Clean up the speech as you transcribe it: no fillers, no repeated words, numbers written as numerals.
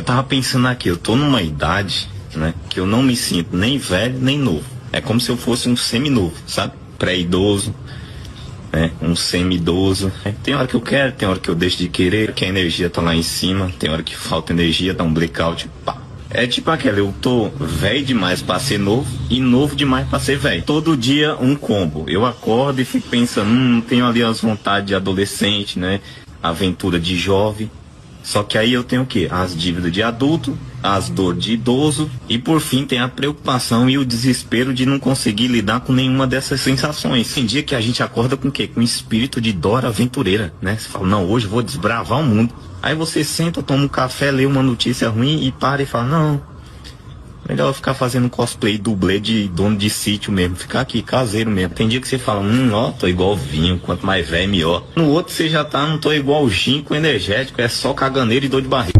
tava pensando aqui, eu tô numa idade, né, que eu não me sinto nem velho, nem novo. É como se eu fosse um seminovo, sabe? Pré-idoso, né? Um semi-idoso. Tem hora que eu quero, tem hora que eu deixo de querer, que a energia tá lá em cima, tem hora que falta energia, dá um blackout, pá. É tipo aquela, eu tô velho demais pra ser novo e novo demais pra ser velho. Todo dia um combo. Eu acordo e fico pensando, tenho ali as vontades de adolescente, né? Aventura de jovem. Só que aí eu tenho o quê? As dívidas de adulto, as dores de idoso e por fim tem a preocupação e o desespero de não conseguir lidar com nenhuma dessas sensações. Tem dia que a gente acorda com o quê? Com espírito de Dora Aventureira, né? Você fala, não, hoje eu vou desbravar o mundo. Aí você senta, toma um café, lê uma notícia ruim e para e fala, não, melhor ficar fazendo cosplay, dublê de dono de sítio mesmo, ficar aqui caseiro mesmo. Tem dia que você fala, ó, tô igual vinho, quanto mais velho melhor. No outro você já tá, não tô igual ginkgo energético, é só caganeiro e dor de barriga.